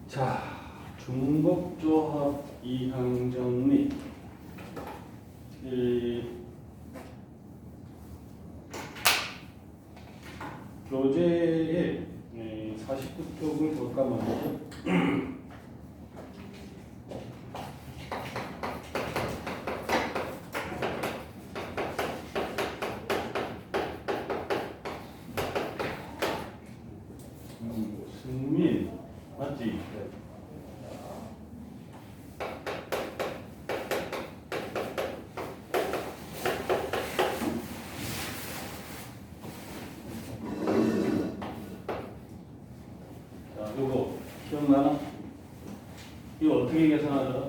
자, 중복조합 이항정리. 이 교재의 49쪽을 볼까 먼저. 승민 맞지? 자, 이거 기억나나? 이거 어떻게 계산하더라?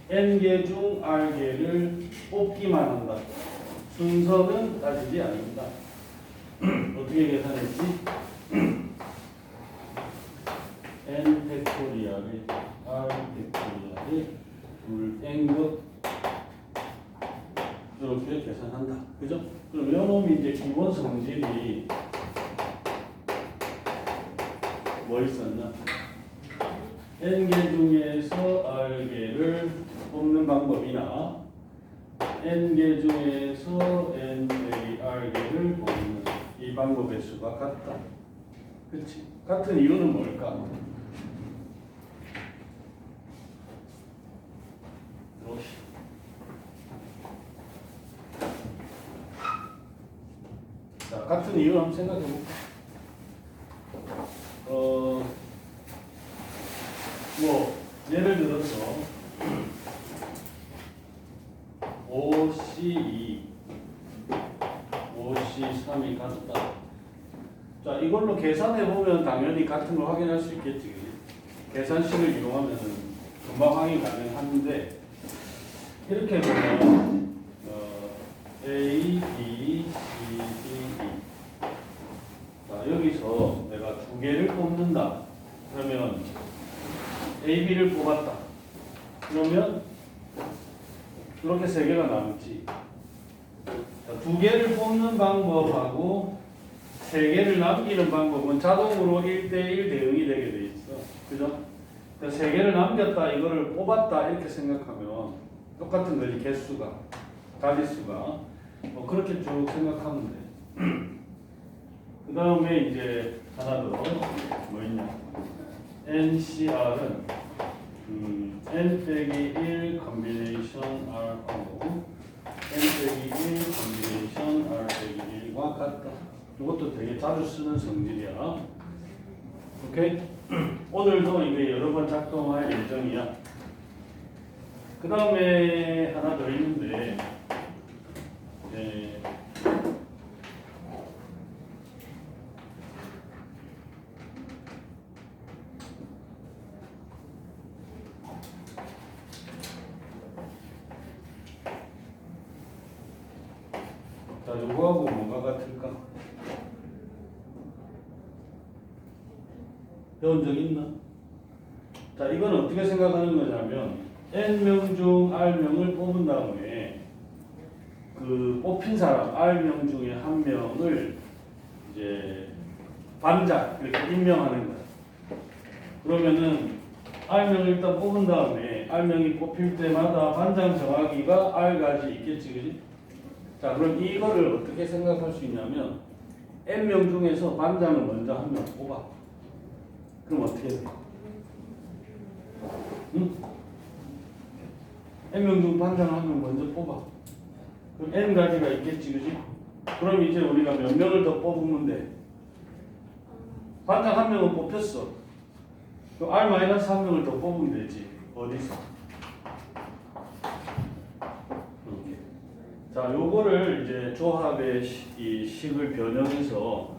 n개 중 r개를 뽑기만 한다. 순서는 따지지 않는다. 어떻게 계산했지? n 팩토리얼의 r 팩토리얼의 둘 n것 이렇게 계산한다. 그죠? 그럼 요놈이 이제 기본 성질이 뭐 있었나? n개 중에서 r개를 뽑는 방법이나 n개 중에서 n 빼기 r개를 뽑는 이 방법의 수가 같다. 그치? 같은 이유는 뭘까? 자, 같은 이유를 한번 생각해 볼까? 뭐 예를 들어서 OC2, OC3이 같다. 자, 이걸로 계산해 보면 당연히 같은 걸 확인할 수 있겠지. 계산식을 이용하면 금방 확인 가능한데 이렇게 보면 A, B, C, D, E. 자, 여기서 내가 두 개를 뽑는다. 그러면 A, B를 뽑았다. 그러면 이렇게 세 개가 남지. 자, 두 개를 뽑는 방법하고 세 개를 남기는 방법은 자동으로 1대1 대응이 되게 돼 있어. 그죠? 그러니까 세 개를 남겼다, 이거를 뽑았다 이렇게 생각하면 똑같은 거지. 개수가, 가지수가. 그렇게 쭉 생각하면 돼. 그 다음에 이제 하나 더 뭐 있냐? NCR은 N 빼기 1 컨비네이션 R하고 N 빼기 1 컨비네이션 R 빼기 1과 같다. 이것도 되게 자주 쓰는 성질이야. 오케이? 오늘도 이게 여러 번 작동할 예정이야. 그 다음에 하나 더 있는데 자, 요거하고 뭔가 같을까? 배운 적 있나? 자, 이건 어떻게 생각하는 거냐면 n명 중 r명을 뽑은 다음에 그 뽑힌 사람 r명 중에 한 명을 이제 반장 이렇게 임명하는 거야. 그러면은 r명을 일단 뽑은 다음에 r명이 뽑힐 때마다 반장 정하기가 r까지 있겠지, 그지? 자, 그럼 이거를 어떻게 생각할 수 있냐면 n명 중에서 반장을 먼저 한 명 뽑아. 그럼 어떻게 돼? 응? n명 중 반장 한 명 먼저 뽑아. 그럼 n가지가 있겠지, 그지? 그럼 이제 우리가 몇 명을 더 뽑으면 돼? 반장 한 명은 뽑혔어. 그럼 r-한 명을 더 뽑으면 되지. 어디서? 이렇게. 자, 요거를 이제 조합의 이 식을 변형해서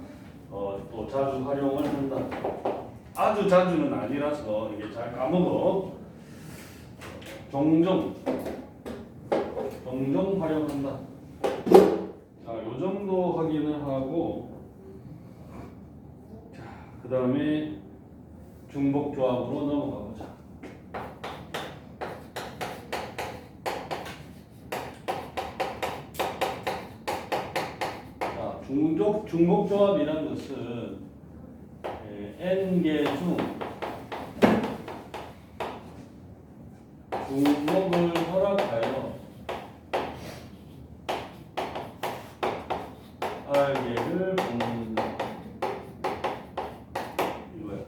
또 자주 활용을 한다. 아주 자주는 아니라서 이게 잘 까먹어. 종종 활용한다. 자, 요 정도 확인을 하고, 자, 그 다음에 중복조합으로 넘어가 보자. 자, 중복조합이라는 것은 n개 중 중복을 허락하여 R개를 뽑는다. 이거야.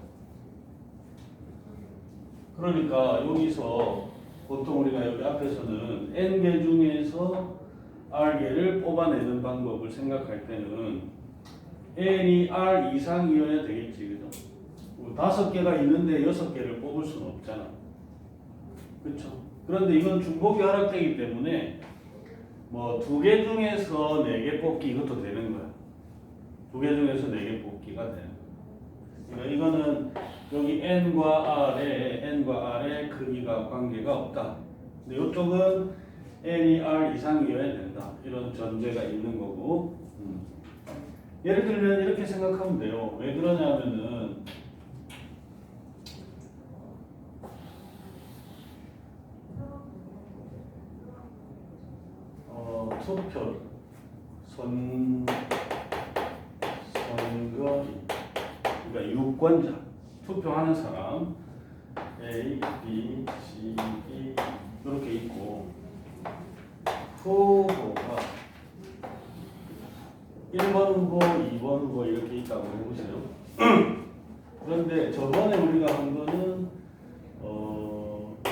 그러니까 여기서 보통 우리가 여기 앞에서는 N개 중에서 R개를 뽑아내는 방법을 생각할 때는 N이 R 이상이어야 되겠지, 그죠? 5개가 있는데 6개를 뽑을 수는 없잖아. 그렇죠? 그런데 이건 중복이 허락되기 때문에 뭐 2개 중에서 4개 뽑기 이것도 되는 거야. 2개 중에서 4개 뽑기가 되는 거야. 그러니까 이거는 여기 N과 R의 크기가 관계가 없다. 근데 이쪽은 N이 R 이상이어야 된다. 이런 전제가 있는 거고. 예를 들면 이렇게 생각하면 돼요. 왜 그러냐면은 투표 선거 그러니까 유권자 투표하는 사람 A, B, C, D 이렇게 있고 후보가 1번 후보, 2번 후보 이렇게 있다고 해보세요. 그런데 저번에 우리가 한 거는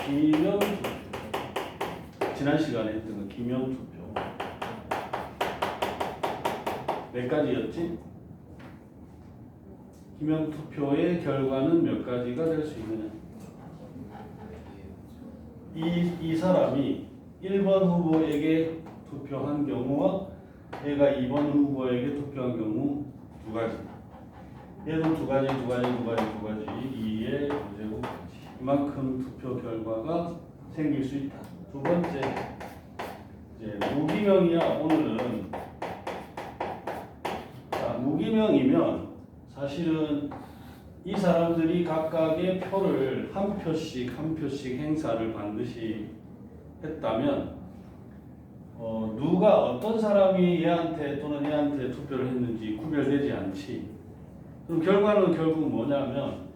기명 투표 지난 시간에 했던 거 기명 투표 몇 가지였지? 기명 투표의 결과는 몇 가지가 될 수 있느냐? 이 사람이 1번 후보에게 투표한 경우와 얘가 2번 후보에게 투표한 경우 2가지. 얘도 2가지, 2의 부제곱 이만큼 투표 결과가 생길 수 있다. 두 번째, 이제 무기명이야. 오늘은 자, 무기명이면 사실은 이 사람들이 각각의 표를 한 표씩 행사를 반드시 했다면 누가 어떤 사람이 얘한테 또는 얘한테 투표를 했는지 구별되지 않지. 그럼 결과는 결국 뭐냐면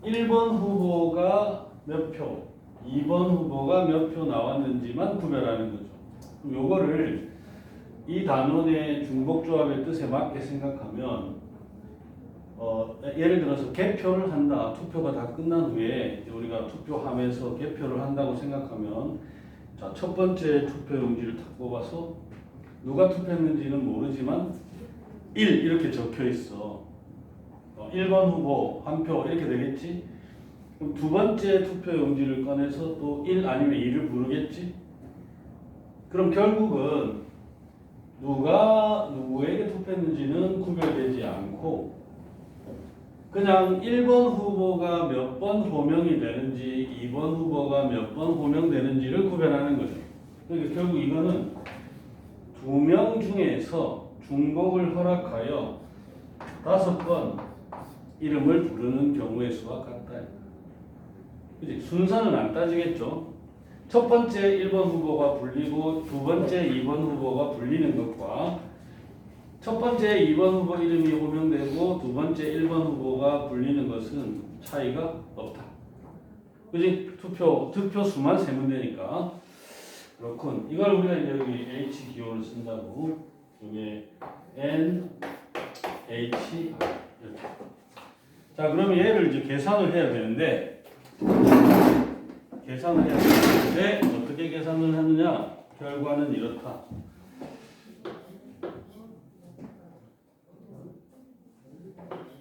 1번 후보가 몇 표, 2번 후보가 몇 표 나왔는지만 구별하는 거죠. 그럼 요거를 이 단원의 중복조합의 뜻에 맞게 생각하면 예를 들어서 개표를 한다. 투표가 다 끝난 후에 우리가 투표함에서 개표를 한다고 생각하면 자, 첫 번째 투표용지를 탁 뽑아서 누가 투표했는지는 모르지만 1 이렇게 적혀 있어. 1번 후보 한 표 이렇게 되겠지? 그럼 두 번째 투표용지를 꺼내서 또 1 아니면 2를 부르겠지? 그럼 결국은 누가 누구에게 투표했는지는 구별되지 않고 그냥 1번 후보가 몇 번 호명이 되는지 2번 후보가 몇 번 호명되는지를 구별하는 거죠. 그러니까 결국 이거는 2명 중에서 중복을 허락하여 5번 이름을 부르는 경우의 수와 같다. 그치? 순서는 안 따지겠죠. 첫 번째 1번 후보가 불리고 두 번째 2번 후보가 불리는 것과 첫 번째 2번 후보 이름이 호명되고 두 번째 1번 후보가 불리는 것은 차이가 없다. 그지? 득표 수만 세면 되니까. 그렇군. 이걸 우리가 이제 여기 H 기호를 쓴다고. 이게 N, H, R. 이렇게. 자, 그러면 얘를 이제 계산을 해야 되는데, 어떻게 계산을 하느냐? 결과는 이렇다.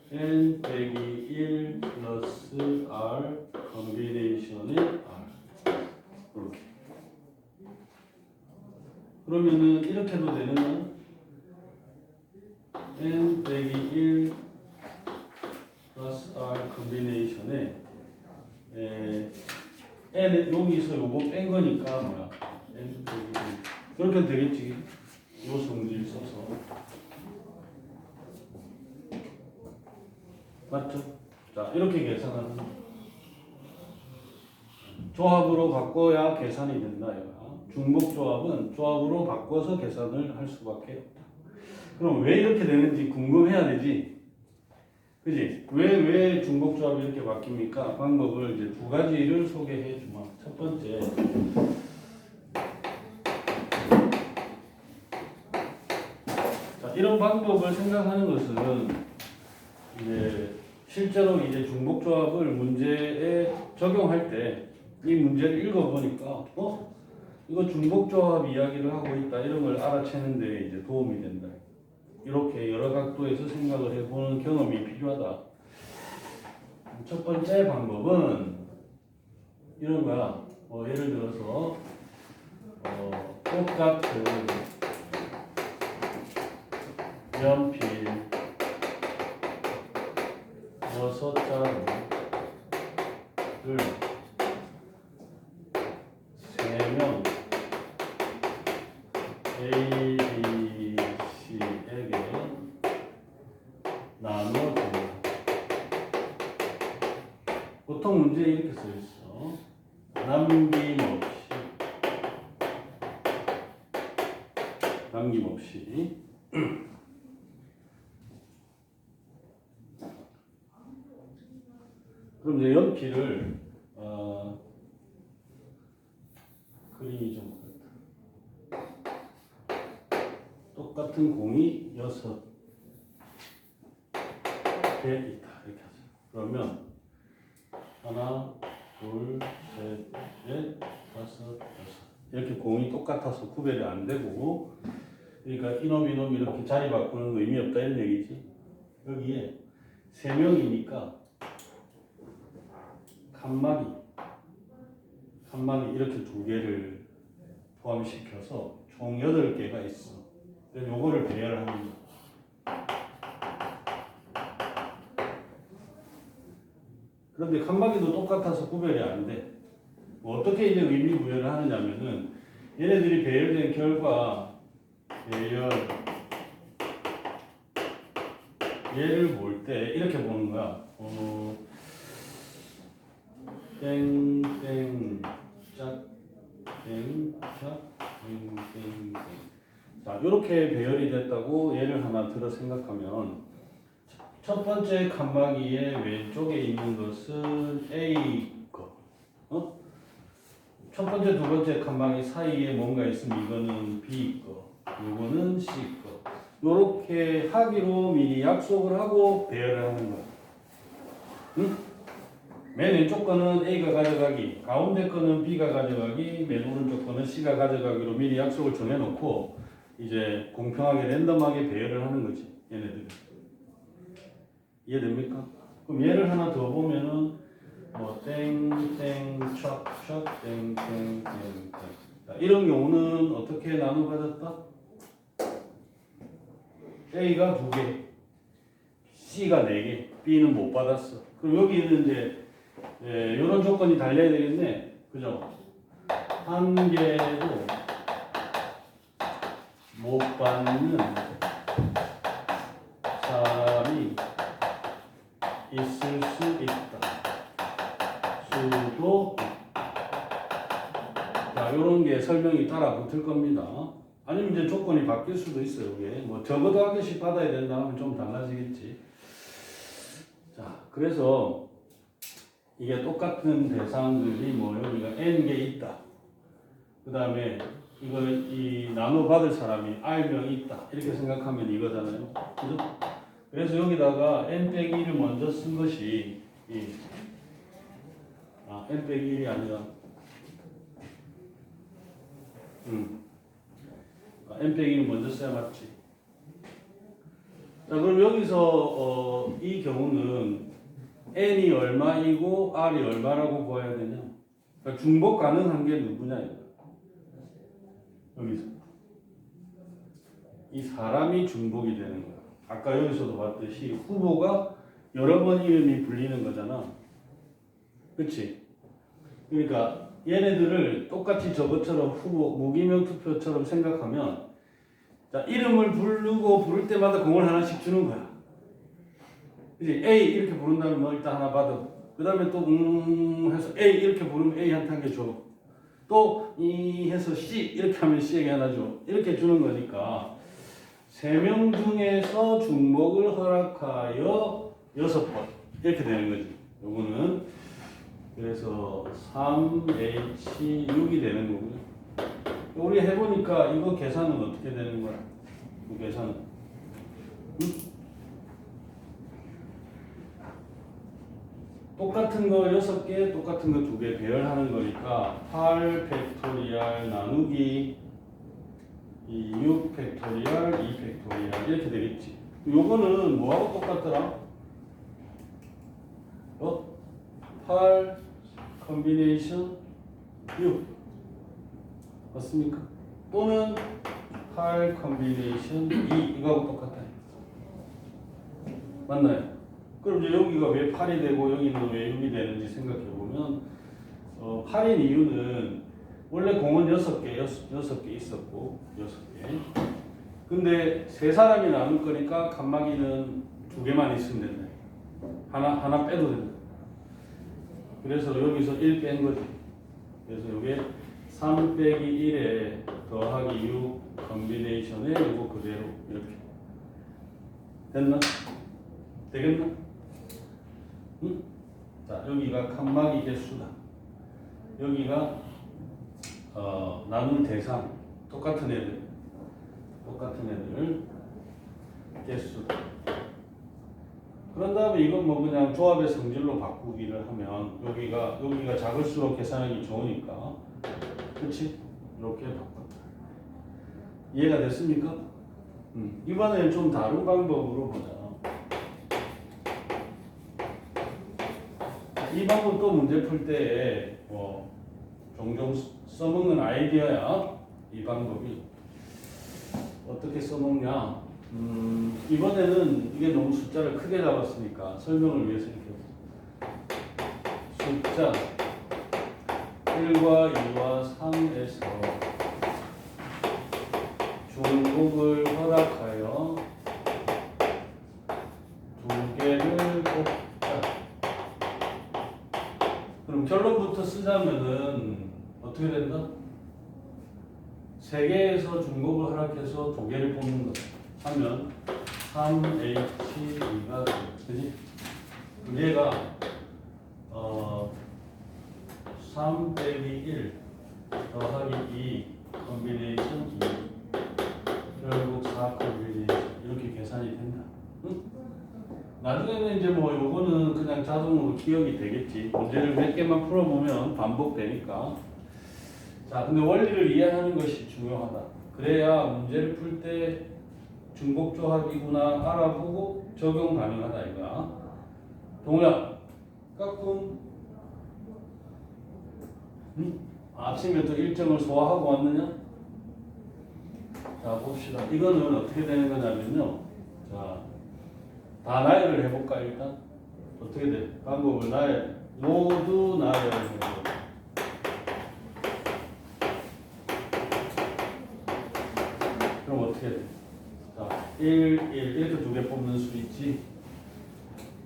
N 빼기 1 플러스 R 컨비네이션의 R 이렇게. 그러면은 이렇게 해도 되는 N 빼기 1 플러스 R 컨비네이션에 N 여기서 요거 뺀 거니까 뭐야? N 빼기 1 그렇게 되겠지. 요 성질 써서 맞죠? 자, 이렇게 계산하는 거예요. 조합으로 바꿔야 계산이 된다. 이거. 중복 조합은 조합으로 바꿔서 계산을 할 수밖에 없다. 그럼 왜 이렇게 되는지 궁금해야 되지? 그지? 왜 중복 조합이 이렇게 바뀝니까? 방법을 이제 2가지를 소개해 주마. 첫 번째. 자, 이런 방법을 생각하는 것은 이제 실제로 이제 중복조합을 문제에 적용할 때 이 문제를 읽어보니까 이거 중복조합 이야기를 하고 있다 이런 걸 알아채는 데 이제 도움이 된다. 이렇게 여러 각도에서 생각을 해보는 경험이 필요하다. 첫 번째 방법은 이런 거야. 예를 들어서 똑같은 연필 6자루를 3명 A, B, C에게 나눠줍니다. 보통 문제에 이렇게 써 있어. 남김없이 그럼 이제 연필을 그림이 좀 그렇다. 똑같은 공이 6개 있다. 이렇게 하자. 그러면 하나, 둘, 셋, 넷, 다섯, 여섯. 이렇게 공이 똑같아서 구별이 안 되고, 그러니까 이놈 이렇게 자리 바꾸는 거 의미 없다 이런 얘기지. 여기에 3명이니까 칸막이 이렇게 2개를 포함시켜서 총 8개가 있어. 그래서 요거를 배열하는 거야. 그런데 칸막이도 똑같아서 구별이 안 돼. 어떻게 이제 의미 부여를 하느냐면은 얘네들이 배열된 결과 얘를 볼 때 이렇게 보는 거야. 땡땡 짝 땡짝 땡땡땡. 자, 이렇게 배열이 됐다고 예를 하나 들어 생각하면 첫 번째 칸막이의 왼쪽에 있는 것은 A 거. 첫 번째, 두 번째 칸막이 사이에 뭔가 있으면 이거는 B 거, 이거는 C 거. 이렇게 하기로 미리 약속을 하고 배열을 하는 거야. 응? 맨 왼쪽 거는 A가 가져가기, 가운데 거는 B가 가져가기, 맨 오른쪽 거는 C가 가져가기로 미리 약속을 정해놓고 이제 공평하게 랜덤하게 배열을 하는 거지, 얘네들이. 이해됩니까? 그럼 얘를 하나 더 보면은 땡땡 촥촥 땡땡 땡땡. 이런 경우는 어떻게 나눠 가졌다? A가 2개, C가 4개, B는 못 받았어. 그럼 여기는 이제 이런 조건이 달려야 되겠네, 그죠? 한 개도 못 받는 사람이 있을 수 있다. 수도 자, 요런 게 설명이 따라 붙을 겁니다. 아니면 이제 조건이 바뀔 수도 있어요. 이게 적어도 한 개씩 받아야 된다 하면 좀 달라지겠지. 자, 그래서 이게 똑같은 대상들이 여기가 n개 있다. 그 다음에 이 나눠 받을 사람이 r명 있다. 이렇게 생각하면 이거잖아요. 그죠? 그래서 여기다가 n-1을 먼저 쓴 것이 n-1이 아니라 n-1을 먼저 써야 맞지. 자, 그럼 여기서 이 경우는 n이 얼마이고 r이 얼마라고 보아야 되냐? 그러니까 중복 가능한 게 누구냐 이거. 여기서 이 사람이 중복이 되는 거야. 아까 여기서도 봤듯이 후보가 여러 번 이름이 불리는 거잖아. 그치? 그러니까 얘네들을 똑같이 저것처럼 후보, 무기명 투표처럼 생각하면 자, 이름을 부를 때마다 공을 하나씩 주는 거야. 그치? A 이렇게 부른다면 일단 하나 받아. 그 다음에 또 해서 A 이렇게 부르면 A한테 한 개 줘. 또 해서 C 이렇게 하면 C에게 하나 줘. 이렇게 주는 거니까 3명 중에서 중복을 허락하여 6번 이렇게 되는 거지. 요거는 그래서 3H6이 되는 거고요. 우리 해보니까 이거 계산은 어떻게 되는 거야? 이 계산은. 응? 똑같은 거 6개, 똑같은 거 2개 배열하는 거니까 8 팩토리얼 나누기 이 6 팩토리얼 2 팩토리얼 이렇게 되겠지. 요거는 뭐하고 똑같더라? 8 컨비네이션 6 맞습니까? 또는 8 컨비네이션 2 이거하고 똑같아요. 맞나요? 그럼 이제 여기가 왜 8이 되고 여기는 왜 6이 되는지 생각해 보면 8인 이유는 원래 공은 6개 있었고 6개. 근데 세 사람이 나눌 거니까 칸막이는 2개만 있으면 된다. 하나 빼도 된다. 그래서 여기서 1 뺀 거지. 그래서 이게 3 빼기 1에 더하기 6 컨비네이션에 이거 그대로 이렇게 됐나? 되겠나? 응? 자, 여기가 칸막이 개수다. 여기가 나눌 대상 똑같은 애들 개수다. 그런 다음에 이건 뭐 그냥 조합의 성질로 바꾸기를 하면 여기가 작을수록 계산하기 좋으니까 그렇지? 이렇게 바꿨다. 이해가 됐습니까? 이번에는 좀 다른 방법으로 보자. 이 방법 또 문제 풀 때 종종 써먹는 아이디어야. 이 방법이 어떻게 써먹냐? 이번에는 이게 너무 숫자를 크게 잡았으니까 설명을 위해서 이렇게 숫자 1과 2와 3에서 중복을 허락하여 2개를 곱다. 그럼 결론부터 쓰자면은 어떻게 된다? 3개에서 중복을 허락해서 2개를 뽑는 거다. 하면 3H2가 되지? 얘가 3 빼기 1 더하기 2 컨비네이션 2 결국 4 컨비네이션 이렇게 계산이 된다. 응? 나중에는 이제 뭐 요거는 그냥 자동으로 기억이 되겠지. 문제를 몇 개만 풀어보면 반복되니까. 자, 근데 원리를 이해하는 것이 중요하다. 그래야 문제를 풀 때 중복조합이구나 알아보고 적용 가능하다 이거야. 동우야, 까꿍. 아침에 또 일정을 소화하고 왔느냐? 자, 봅시다. 이거는 어떻게 되는 거냐면요. 자, 다 나열을 해볼까 일단? 어떻게 돼? 방법을 모두 나열을 해볼까? 그럼 어떻게 돼? 자, 1 이렇게 2개 뽑는 수 있지.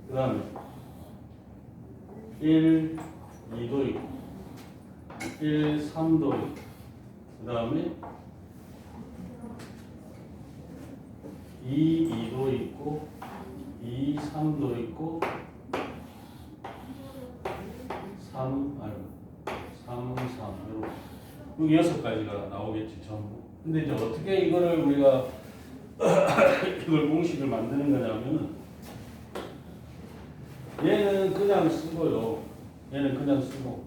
그 다음에 1, 2도 있고 1, 3도 있고 그 다음에 2, 2도 있고 2, 3도 있고 3, 3, 이렇게 여기 6가지가 나오겠지 전부. 근데 이제 어떻게 이거를 우리가 이걸 공식을 만드는 거냐면은 얘는 그냥 쓰고요. 얘는 그냥 쓰고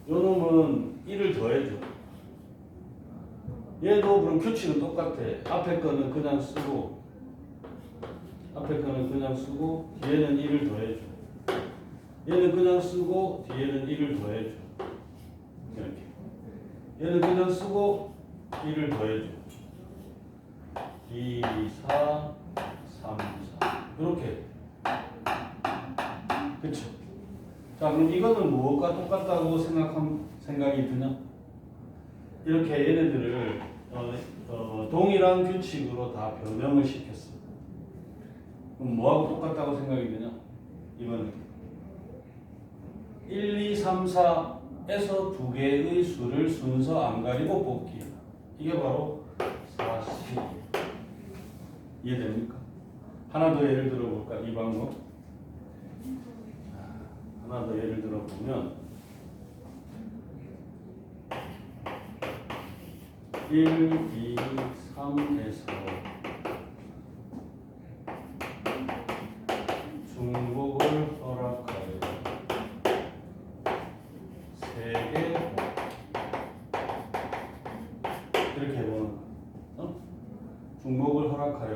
요 놈은 1을 더해줘. 얘도 그럼 규칙은 똑같아. 앞에 거는 그냥 쓰고 뒤에는 1을 더해줘. 얘는 그냥 쓰고 뒤에는 1을 더해줘. 이렇게. 얘는 그냥 쓰고 1을 더해줘. 2, 4, 3, 4 이렇게. 그쵸? 자, 그럼 이거는 무엇과 똑같다고 생각이 드냐? 이렇게 얘네들을 동일한 규칙으로 다 변형을 시켰어. 그럼 뭐하고 똑같다고 생각이 드냐? 이거는 1, 2, 3, 4에서 2개의 수를 순서 안 가리고 뽑기. 이게 바로 40. 이해됩니까? 하나 더 예를 들어볼까? 이 방법. 하나 더 예를 들어보면 1, 2, 3 해서 중복을 허락하여 3개 이렇게 해보는 거. 중복을 허락하여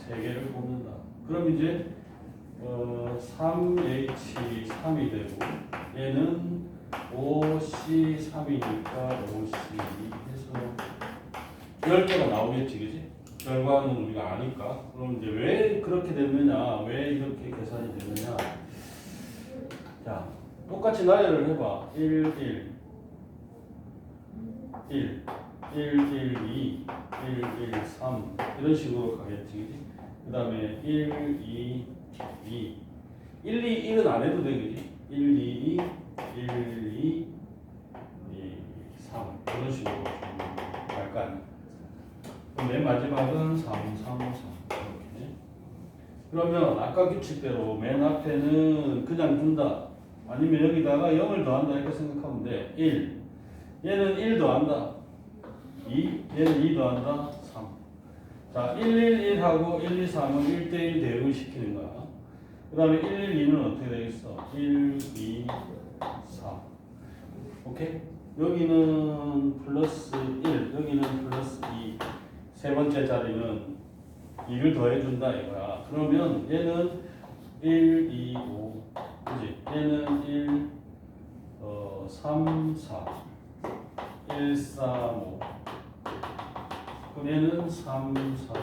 3개를 뽑는다. 그럼 이제 3H3이 되고 얘는 5C3이니까 5C 해서 10개가 나오겠지, 그지? 결과는 우리가 아니까. 그럼 이제 왜 그렇게 되느냐, 왜 이렇게 계산이 되느냐. 자, 똑같이 나열을 해봐. 1, 1, 1, 1, 1, 2, 1, 1, 3 이런 식으로 가겠지, 그지? 그 다음에 1, 2, 2 1, 2, 1은 안 해도 돼, 그지? 1, 2, 2 1, 2, 3 이런 식으로 갈 거 아니야. 맨 마지막은 3, 3, 3 이렇게. 그러면 아까 규칙대로 맨 앞에는 그냥 둔다. 아니면 여기다가 0을 더한다 이렇게 생각하면 돼. 1. 얘는 1 더한다. 2. 얘는 2 더한다. 3. 자, 1, 1, 1하고 1, 2, 3은 1대1 대응을 시키는 거야. 그 다음에 1, 1, 2는 어떻게 되겠어? 1, 2, 4. 오케이? 여기는 플러스 1, 여기는 플러스 2. 세 번째 자리는 2를 더해준다 이거야. 그러면 얘는 1, 2, 5. 그지? 얘는 1, 3, 4. 1, 4, 5. 그럼 얘는 3, 4.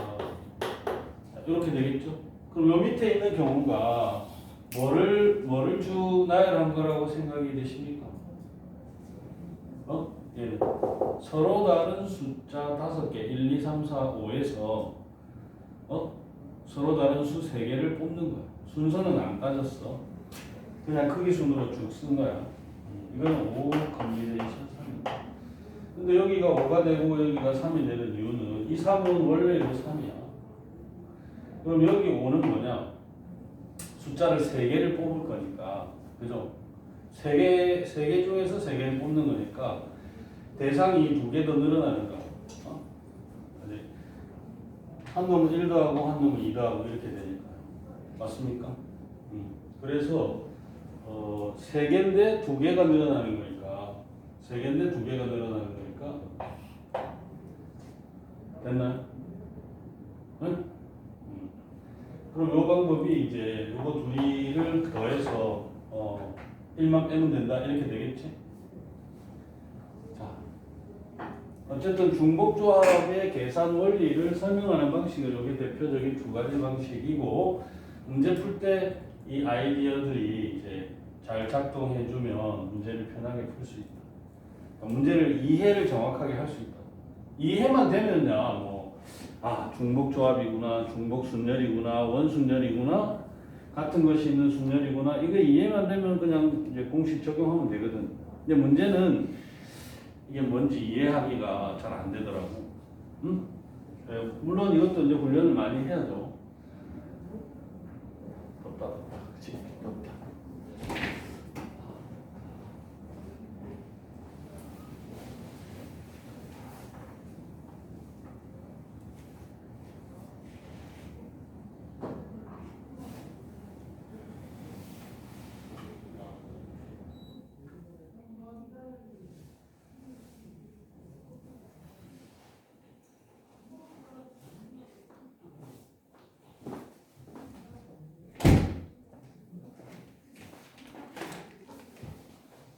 이렇게 되겠죠? 그럼 요 밑에 있는 경우가 뭐를 쭉 나열한 거라고 생각이 되십니까? 얘는 서로 다른 숫자 5개, 1, 2, 3, 4, 5에서 서로 다른 수 3개를 뽑는 거야. 순서는 안 따졌어. 그냥 크기 순으로 쭉 쓴 거야. 이거는 5 컨비네이션 3입니다. 근데 여기가 5가 되고 여기가 3이 되는 이유는 이 3은 원래 이거 3이야. 그럼 여기 5는 뭐냐? 숫자를 3개를 뽑을 거니까. 그죠? 3개 중에서 3개를 뽑는 거니까 대상이 2개 더 늘어나는 거야. 한 놈은 1 더하고 한 놈은 2 더하고 이렇게 되니까. 맞습니까? 그래서 3개인데 2개가 늘어나는 거니까 3개인데 2개가 늘어나는 거니까 됐나요? 응? 그럼 이 방법이 이제 요거 둘이를 더해서 1만 빼면 된다 이렇게 되겠지? 자, 어쨌든 중복조합의 계산 원리를 설명하는 방식은 여기 대표적인 2가지 방식이고 문제 풀 때 이 아이디어들이 이제 잘 작동해주면 문제를 편하게 풀 수 있다. 그러니까 문제를 이해를 정확하게 할 수 있다. 이해만 되면야 중복조합이구나, 중복순열이구나, 원순열이구나, 같은 것이 있는 순열이구나 이거 이해만 되면 그냥 이제 공식 적용하면 되거든. 근데 문제는 이게 뭔지 이해하기가 잘 안 되더라고. 응? 물론 이것도 이제 훈련을 많이 해야죠. 덥다, 그치? 덥다.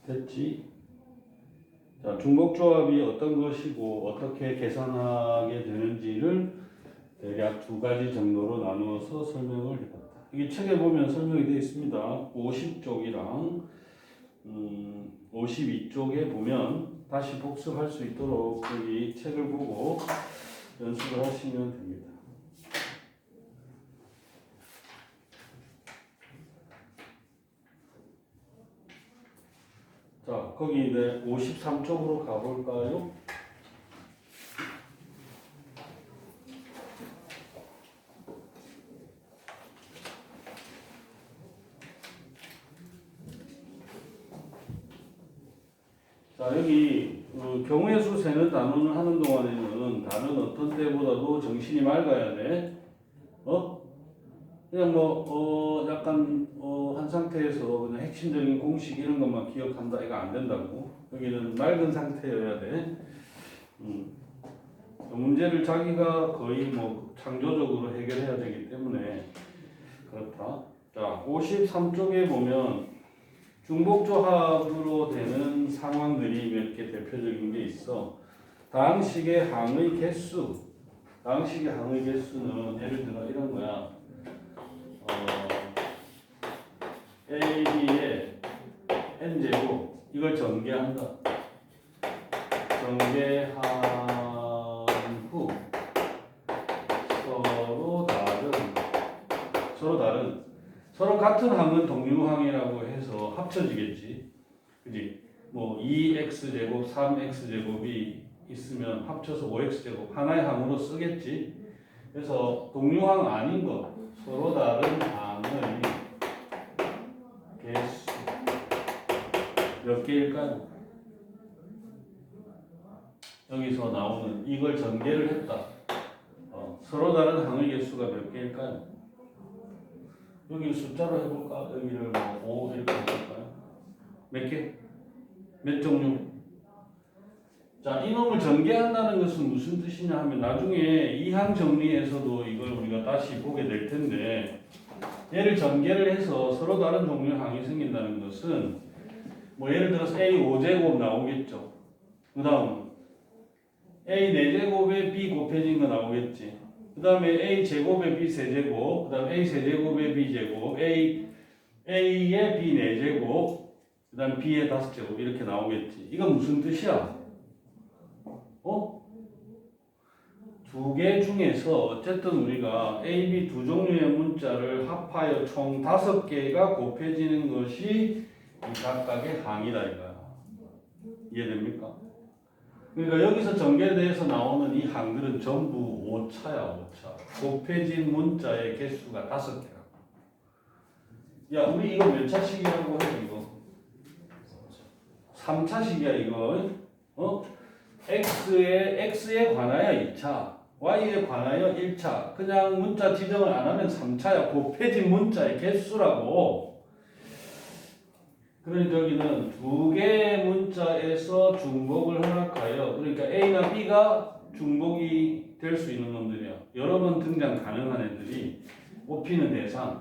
됐지? 자, 중복조합이 어떤 것이고 어떻게 계산하게 되는지를 대략 2가지 정도로 나누어서 설명을 해봤다. 이게 책에 보면 설명이 되어 있습니다. 50쪽이랑 52쪽에 보면 다시 복습할 수 있도록 여기 책을 보고 연습을 하시면 됩니다. 자, 거기 이제 53쪽으로 가볼까요? 자, 여기 경우의 수 세는 단원을 하는 동안에는 너는 다른 어떤 때보다도 정신이 맑아야 돼. 그냥 약간 한 상태에서 그냥 핵심적인 공식 이런 것만 기억한다 이거 안 된다고. 여기는 맑은 상태여야 돼. 문제를 자기가 거의 창조적으로 해결해야 되기 때문에 그렇다. 자, 53쪽에 보면 중복조합으로 되는 상황들이 몇 개 대표적인 게 있어. 다항식의 항의 개수. 다항식의 항의 개수는 예를 들어 이런 거야. A, B의 n제곱 이걸 전개한다. 전개한 후 서로 같은 항은 동류항이라고 해서 합쳐지겠지. 그지? 2x제곱, 3x제곱이 있으면 합쳐서 5x제곱 하나의 항으로 쓰겠지. 그래서 동류항 아닌 것, 서로 다른 항의 개수 몇 개일까요? 여기서 나오는 이걸 전개를 했다. 서로 다른 항의 개수가 몇 개일까요? 여기를 숫자로 해볼까? 여기를 5 이렇게 해볼까요? 몇 개? 몇 종류? 자, 이놈을 전개한다는 것은 무슨 뜻이냐 하면 나중에 이항 정리에서도 이걸 우리가 다시 보게 될 텐데 얘를 전개를 해서 서로 다른 종류의 항이 생긴다는 것은 예를 들어서 A5제곱 나오겠죠. 그 다음 A4제곱에 B 곱해진 거 나오겠지. 그 다음에 A제곱에 B3제곱, 그 다음에 A3제곱에 B제곱, A에 B4제곱, 그 다음에 B에 5제곱 이렇게 나오겠지. 이건 무슨 뜻이야? 두 개 중에서 어쨌든 우리가 A, B 두 종류의 문자를 합하여 총 5개가 곱해지는 것이 이 각각의 항이다 이거야. 이해됩니까? 그러니까 여기서 전개돼서 나오는 이 항들은 전부 오차야, 오차. 곱해진 문자의 개수가 5개라고. 야, 우리 이거 몇 차식이라고 해, 이거? 3차식이야, 이거. X에 관하여 2차, Y에 관하여 1차. 그냥 문자 지정을 안 하면 3차야. 곱해진 문자의 개수라고. 그러니까 여기는 두 개의 문자에서 중복을 허락하여, 그러니까 A나 B가 중복이 될 수 있는 놈들이야. 여러 번 등장 가능한 애들이 뽑히는 대상.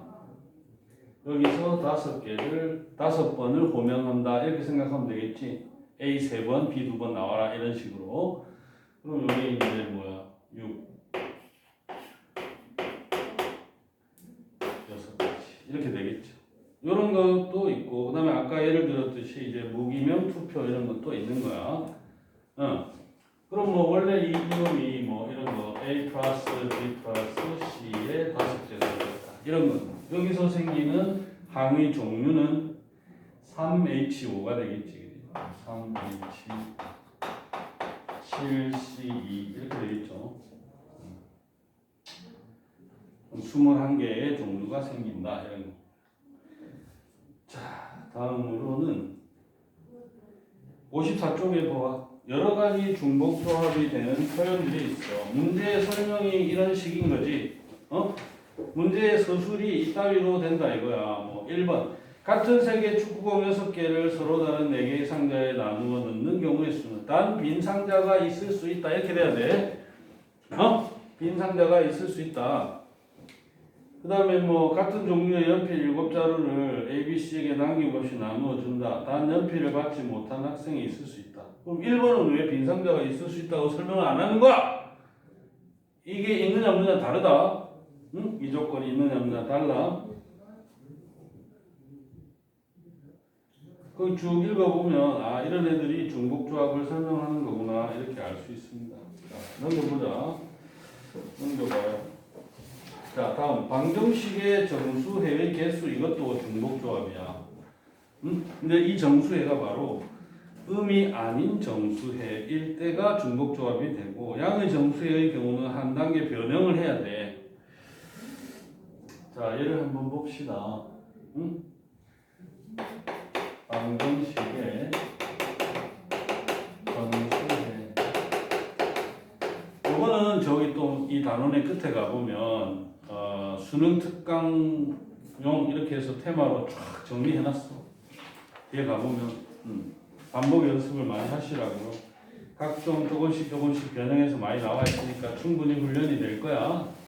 여기서 5개를 5번을 호명한다 이렇게 생각하면 되겠지. A 3번, B 2번 나와라 이런 식으로. 그럼 여기 이제 6 6가지 이렇게 되겠죠. 이런 것도 있고, 그 다음에 아까 예를 들었듯이 이제 무기명 투표 이런 것도 있는 거야. 그럼 원래 이 이놈이 이런 거 A 플러스 B 플러스 C의 5제가 되겠다. 이런 거. 여기서 생기는 항의 종류는 3H5가 되겠지. 3H 7C2 이렇게 되겠죠. 21개의 종류가 생긴다. 이런 거. 자, 다음으로는 54쪽에 보아 여러 가지 중복 조합이 되는 표현들이 있어. 문제의 설명이 이런 식인 거지. 문제의 서술이 이따위로 된다 이거야. 1번 같은 색의 축구공 6개를 서로 다른 4개의 상자에 나누어 넣는 경우의 수는 단 빈 상자가 있을 수 있다 이렇게 돼야 돼. 빈 상자가 있을 수 있다. 그 다음에 같은 종류의 연필 7자루를 A, B, C에게 남김없이 나누어 준다. 단 연필을 받지 못한 학생이 있을 수 있다. 그럼 1번은 왜 빈 상자가 있을 수 있다고 설명을 안 하는 거야? 이게 있느냐 없느냐 다르다. 응? 이 조건이 있느냐 없느냐 달라. 그 쭉 읽어보면 이런 애들이 중복조합을 설명하는 거구나 이렇게 알 수 있습니다. 자, 넘겨보자. 넘겨봐요. 자, 다음 방정식의 정수해의 개수 이것도 중복조합이야. 근데 이 정수해가 바로 음이 아닌 정수해일 때가 중복조합이 되고 양의 정수해의 경우는 한 단계 변형을 해야 돼. 자, 예를 한번 봅시다. 방정식의 정수해 이거는 저기 또 이 단원의 끝에 가보면 수능 특강용 이렇게 해서 테마로 쫙 정리해놨어. 뒤에 가보면 반복 연습을 많이 하시라고 각종 조금씩 변형해서 많이 나와 있으니까 충분히 훈련이 될 거야.